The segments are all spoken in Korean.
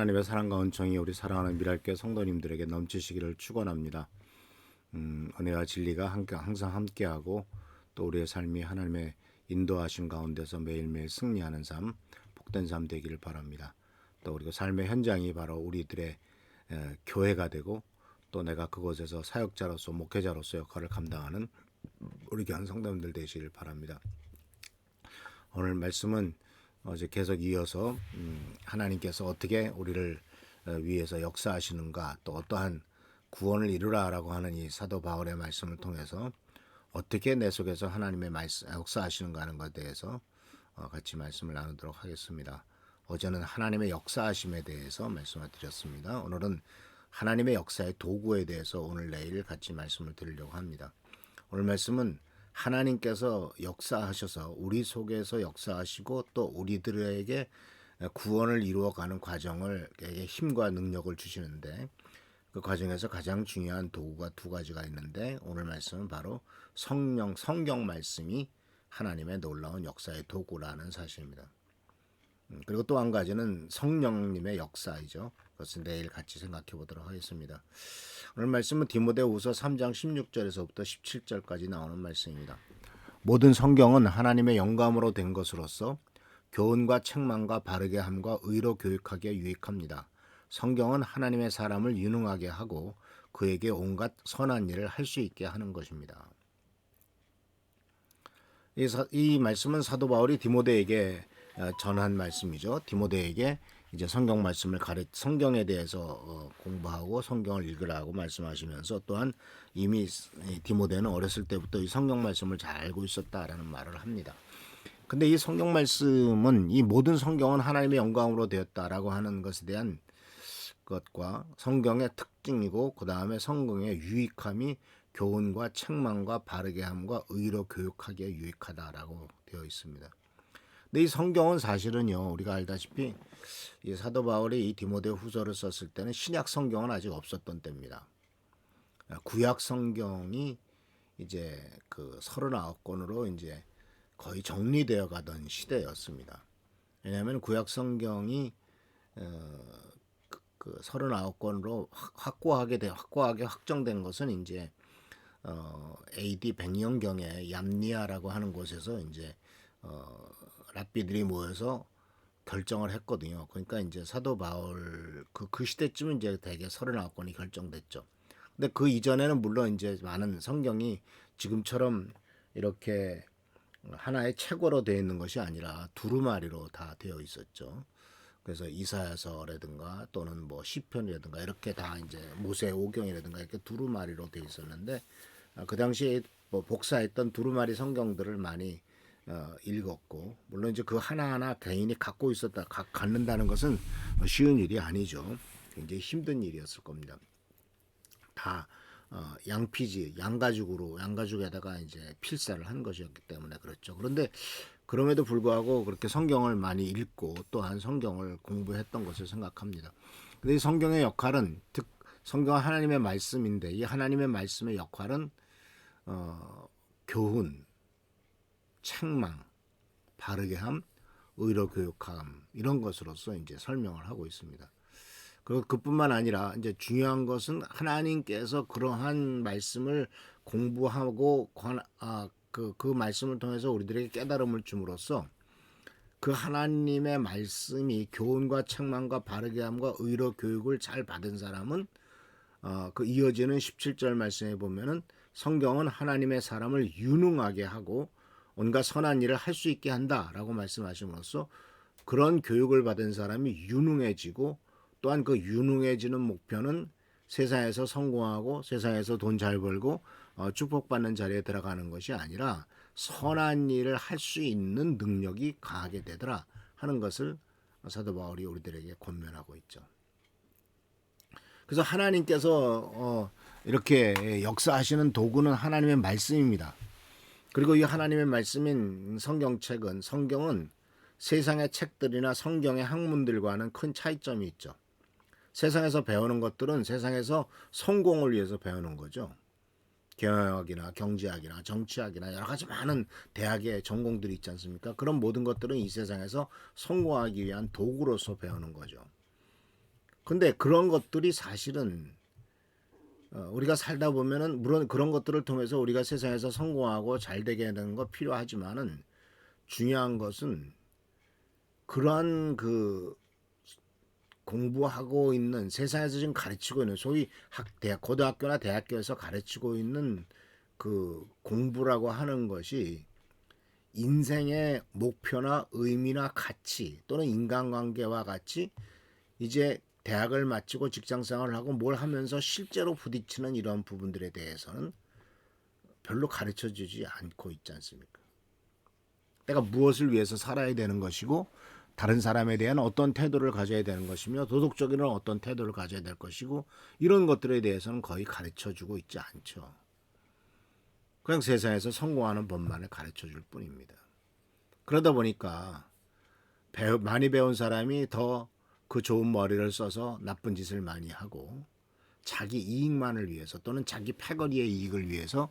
하나님의 사랑과 은총이 우리 사랑하는 미랄교회 성도님들에게 넘치시기를 축원합니다. 은혜와 진리가 항상 함께하고 또 우리의 삶이 하나님의 인도하심 가운데서 매일매일 승리하는 삶, 복된 삶 되기를 바랍니다. 또 그리고 삶의 현장이 바로 우리들의 교회가 되고 또 내가 그곳에서 사역자로서 목회자로서 역할을 감당하는 우리 교회 성도님들 되시길 바랍니다. 오늘 말씀은 어제 계속 이어서 하나님께서 어떻게 우리를 위해서 역사하시는가, 또 어떠한 구원을 이루라라고 하는 이 사도 바울의 말씀을 통해서 어떻게 내 속에서 하나님의 역사하시는가 하는 것에 대해서 같이 말씀을 나누도록 하겠습니다. 어제는 하나님의 역사하심에 대해서 말씀을 드렸습니다. 오늘은 하나님의 역사의 도구에 대해서 오늘 내일 같이 말씀을 드리려고 합니다. 오늘 말씀은 하나님께서 역사하셔서 우리 속에서 역사하시고 또 우리들에게 구원을 이루어가는 과정을 힘과 능력을 주시는데, 그 과정에서 가장 중요한 도구가 두 가지가 있는데, 오늘 말씀은 바로 성경 말씀이 하나님의 놀라운 역사의 도구라는 사실입니다. 그리고 또 한 가지는 성령님의 역사이죠. 그것은 내일 같이 생각해 보도록 하겠습니다. 오늘 말씀은 디모데후서 3장 16절에서부터 17절까지 나오는 말씀입니다. 모든 성경은 하나님의 영감으로 된 것으로서 교훈과 책망과 바르게 함과 의로 교육하기에 유익합니다. 성경은 하나님의 사람을 유능하게 하고 그에게 온갖 선한 일을 할 수 있게 하는 것입니다. 이 말씀은 사도 바울이 디모데에게 전한 말씀이죠. 디모데에게 이제 성경 말씀을 성경에 대해서 공부하고 성경을 읽으라고 말씀하시면서, 또한 이미 디모데는 어렸을 때부터 이 성경 말씀을 잘 알고 있었다라는 말을 합니다. 근데 이 성경 말씀은, 이 모든 성경은 하나님의 영광으로 되었다라고 하는 것에 대한 것과 성경의 특징이고, 그 다음에 성경의 유익함이 교훈과 책망과 바르게 함과 의로 교육하기에 유익하다라고 되어 있습니다. 근데 이 성경은 사실은요, 우리가 알다시피 이 사도 바울이 이 디모데 후서를 썼을 때는 신약 성경은 아직 없었던 때입니다. 구약 성경이 이제 그 39권으로 이제 거의 정리되어 가던 시대였습니다. 왜냐하면 구약 성경이 그 39권으로 확고하게 확정된 것은 이제 AD 100년경에 얌니아라고 하는 곳에서 이제 랍비들이 모여서 결정을 했거든요. 그러니까 이제 사도 바울 그 시대쯤은 이제 대개 39권이 결정됐죠. 근데 그 이전에는 물론 이제 많은 성경이 지금처럼 이렇게 하나의 책으로 되어 있는 것이 아니라 두루마리로 다 되어 있었죠. 그래서 이사야서라든가 또는 뭐 시편이라든가 이렇게 다 이제 모세오경이라든가 이렇게 두루마리로 되어 있었는데, 그 당시에 뭐 복사했던 두루마리 성경들을 많이 읽었고, 물론 이제 그 하나하나 개인이 갖고 갖는다는 것은 쉬운 일이 아니죠. 굉장히 힘든 일이었을 겁니다. 다 양가죽에다가 이제 필사를 한 것이었기 때문에 그렇죠. 그런데 그럼에도 불구하고 그렇게 성경을 많이 읽고 또한 성경을 공부했던 것을 생각합니다. 근데 이 성경의 역할은, 성경은 하나님의 말씀인데, 이 하나님의 말씀의 역할은 교훈, 책망, 바르게 함, 의로 교육함, 이런 것으로서 이제 설명을 하고 있습니다. 그리고 그뿐만 아니라 이제 중요한 것은 하나님께서 그러한 말씀을 공부하고 그 말씀을 통해서 우리들에게 깨달음을 줌으로써 그 하나님의 말씀이 교훈과 책망과 바르게 함과 의로 교육을 잘 받은 사람은 그 이어지는 17절 말씀에 보면은 성경은 하나님의 사람을 유능하게 하고 온갖 선한 일을 할 수 있게 한다라고 말씀하심으로써 그런 교육을 받은 사람이 유능해지고, 또한 그 유능해지는 목표는 세상에서 성공하고 세상에서 돈 잘 벌고 축복받는 자리에 들어가는 것이 아니라 선한 일을 할 수 있는 능력이 강하게 되더라 하는 것을 사도 바울이 우리들에게 권면하고 있죠. 그래서 하나님께서 이렇게 역사하시는 도구는 하나님의 말씀입니다. 그리고 이 하나님의 말씀인 성경은 세상의 책들이나 성경의 학문들과는 큰 차이점이 있죠. 세상에서 배우는 것들은 세상에서 성공을 위해서 배우는 거죠. 경영학이나 경제학이나 정치학이나 여러 가지 많은 대학의 전공들이 있지 않습니까? 그런 모든 것들은 이 세상에서 성공하기 위한 도구로서 배우는 거죠. 근데 그런 것들이 사실은 우리가 살다 보면은 물론 그런 것들을 통해서 우리가 세상에서 성공하고 잘 되게 되는 거 필요하지만은 중요한 것은 그러한 그 공부하고 있는 세상에서 지금 가르치고 있는 소위 대학, 고등학교나 대학교에서 가르치고 있는 그 공부라고 하는 것이 인생의 목표나 의미나 가치 또는 인간관계와 같이 이제 대학을 마치고 직장생활을 하고 뭘 하면서 실제로 부딪히는 이런 부분들에 대해서는 별로 가르쳐주지 않고 있지 않습니까? 내가 무엇을 위해서 살아야 되는 것이고 다른 사람에 대한 어떤 태도를 가져야 되는 것이며 도덕적인 어떤 태도를 가져야 될 것이고 이런 것들에 대해서는 거의 가르쳐주고 있지 않죠. 그냥 세상에서 성공하는 법만을 가르쳐줄 뿐입니다. 그러다 보니까 많이 배운 사람이 더 그 좋은 머리를 써서 나쁜 짓을 많이 하고 자기 이익만을 위해서 또는 자기 패거리의 이익을 위해서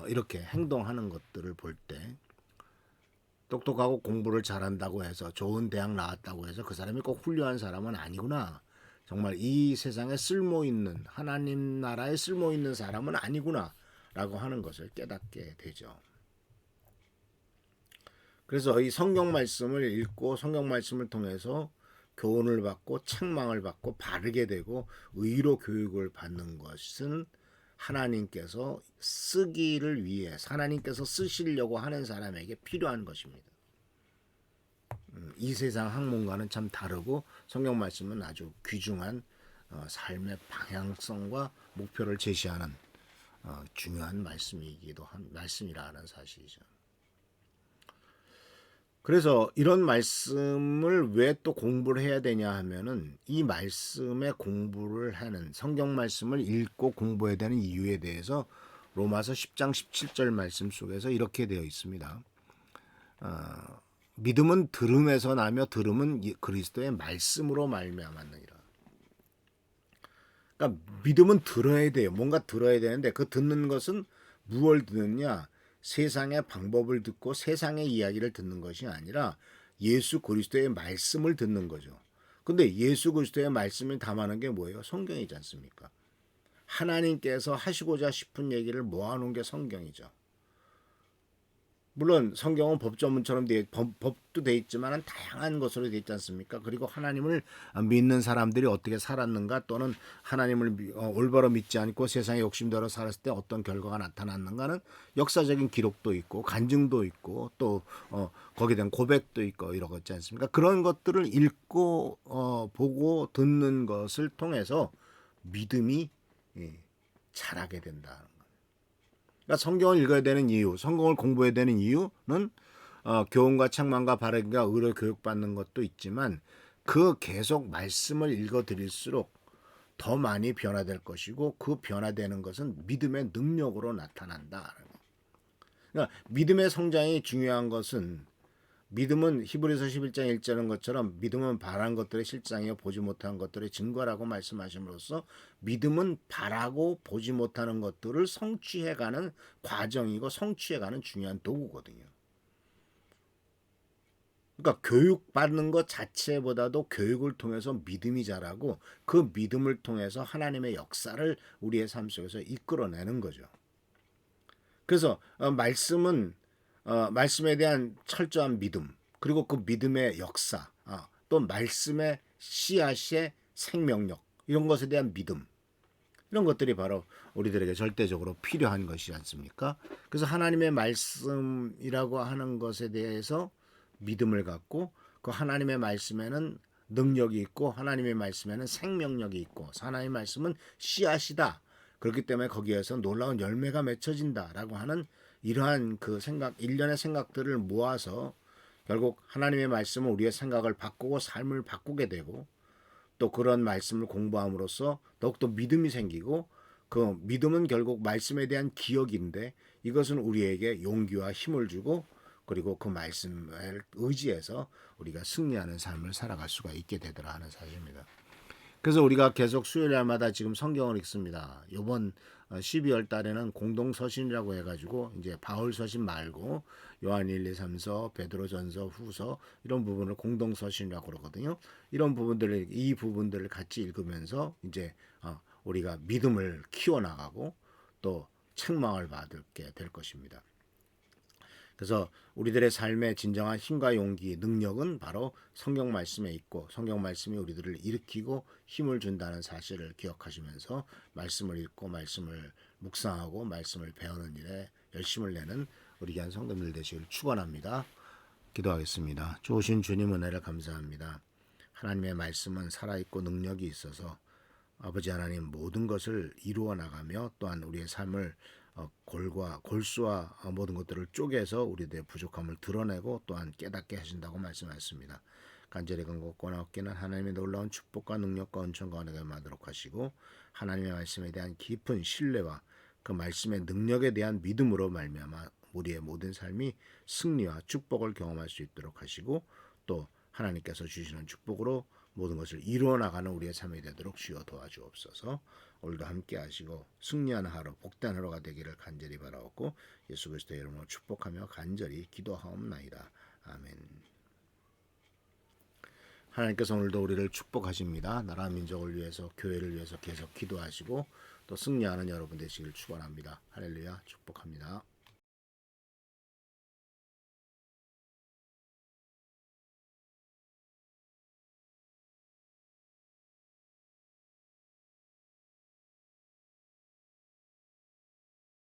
이렇게 행동하는 것들을 볼 때 똑똑하고 공부를 잘한다고 해서 좋은 대학 나왔다고 해서 그 사람이 꼭 훌륭한 사람은 아니구나. 정말 이 세상에 쓸모있는 하나님 나라에 쓸모있는 사람은 아니구나 라고 하는 것을 깨닫게 되죠. 그래서 이 성경 말씀을 읽고 성경 말씀을 통해서 교훈을 받고 책망을 받고 바르게 되고 의로 교육을 받는 것은 하나님께서 쓰기를 위해 하나님께서 쓰시려고 하는 사람에게 필요한 것입니다. 이 세상 학문과는 참 다르고 성경 말씀은 아주 귀중한 삶의 방향성과 목표를 제시하는 중요한 말씀이라는 사실이죠. 그래서 이런 말씀을 왜 또 공부를 해야 되냐 하면은 이 말씀의 공부를 하는 성경 말씀을 읽고 공부해야 되는 이유에 대해서 로마서 10장 17절 말씀 속에서 이렇게 되어 있습니다. 믿음은 들음에서 나며 들음은 그리스도의 말씀으로 말미암았느니라. 그러니까 믿음은 들어야 돼요. 뭔가 들어야 되는데 그 듣는 것은 무엇을 듣느냐? 세상의 방법을 듣고 세상의 이야기를 듣는 것이 아니라 예수 그리스도의 말씀을 듣는 거죠. 근데 예수 그리스도의 말씀을 담아놓은 게 뭐예요? 성경이지 않습니까? 하나님께서 하시고자 싶은 얘기를 모아놓은 게 성경이죠. 물론 성경은 법조문처럼 법도 돼 있지만 다양한 것으로 돼 있지 않습니까? 그리고 하나님을 믿는 사람들이 어떻게 살았는가 또는 하나님을 올바로 믿지 않고 세상의 욕심대로 살았을 때 어떤 결과가 나타났는가는 역사적인 기록도 있고 간증도 있고 또 거기에 대한 고백도 있고 이러고 있지 않습니까? 그런 것들을 읽고 보고 듣는 것을 통해서 믿음이 자라게 된다. 그러니까 성경을 읽어야 되는 이유, 성경을 공부해야 되는 이유는 교훈과 책망과 바르기가 의로 교육받는 것도 있지만 그 계속 말씀을 읽어드릴수록 더 많이 변화될 것이고 그 변화되는 것은 믿음의 능력으로 나타난다. 그러니까 믿음의 성장이 중요한 것은 믿음은 히브리서 11장 1절인 것처럼 믿음은 바란 것들의 실상이요 보지 못한 것들의 증거라고 말씀하심으로써 믿음은 바라고 보지 못하는 것들을 성취해가는 과정이고 성취해가는 중요한 도구거든요. 그러니까 교육받는 것 자체보다도 교육을 통해서 믿음이 자라고 그 믿음을 통해서 하나님의 역사를 우리의 삶 속에서 이끌어내는 거죠. 그래서 말씀에 대한 철저한 믿음 그리고 그 믿음의 역사 또 말씀의 씨앗의 생명력 이런 것에 대한 믿음 이런 것들이 바로 우리들에게 절대적으로 필요한 것이지 않습니까? 그래서 하나님의 말씀이라고 하는 것에 대해서 믿음을 갖고 그 하나님의 말씀에는 능력이 있고 하나님의 말씀에는 생명력이 있고 하나님의 말씀은 씨앗이다. 그렇기 때문에 거기에서 놀라운 열매가 맺혀진다라고 하는 이러한 그 일련의 생각들을 모아서 결국 하나님의 말씀은 우리의 생각을 바꾸고 삶을 바꾸게 되고 또 그런 말씀을 공부함으로써 더욱더 믿음이 생기고 그 믿음은 결국 말씀에 대한 기억인데 이것은 우리에게 용기와 힘을 주고 그리고 그 말씀을 의지해서 우리가 승리하는 삶을 살아갈 수가 있게 되더라 하는 사실입니다. 그래서 우리가 계속 수요일 날마다 지금 성경을 읽습니다. 요번 12월 달에는 공동서신이라고 해가지고 이제 바울 서신 말고 요한 1, 2, 3서, 베드로 전서, 후서 이런 부분을 공동서신이라고 그러거든요. 이 부분들을 같이 읽으면서 이제 우리가 믿음을 키워나가고 또 책망을 받게 될 것입니다. 그래서 우리들의 삶의 진정한 힘과 용기, 능력은 바로 성경 말씀에 있고 성경 말씀이 우리들을 일으키고 힘을 준다는 사실을 기억하시면서 말씀을 읽고 말씀을 묵상하고 말씀을 배우는 일에 열심을 내는 우리 귀한 성도님들 되시길 축원합니다. 기도하겠습니다. 좋으신 주님 은혜를 감사합니다. 하나님의 말씀은 살아있고 능력이 있어서 아버지 하나님 모든 것을 이루어 나가며 또한 우리의 삶을 골수와 모든 것들을 쪼개서 우리들의 부족함을 드러내고 또한 깨닫게 하신다고 말씀하셨습니다. 간절히 간곡과 얻기는 하나님의 놀라운 축복과 능력과 은총과 은혜가 임하도록 하시고 하나님의 말씀에 대한 깊은 신뢰와 그 말씀의 능력에 대한 믿음으로 말미암아 우리의 모든 삶이 승리와 축복을 경험할 수 있도록 하시고 또 하나님께서 주시는 축복으로 모든 것을 이루어 나가는 우리의 삶이 되도록 주여 도와주옵소서. 오늘도 함께 하시고 승리하는 하루, 복된 하루가 되기를 간절히 바라옵고 예수 그리스도의 이름으로 축복하며 간절히 기도하옵나이다. 아멘. 하나님께서 오늘도 우리를 축복하십니다. 나라 민족을 위해서 교회를 위해서 계속 기도하시고 또 승리하는 여러분 되시길 축원합니다. 할렐루야 축복합니다.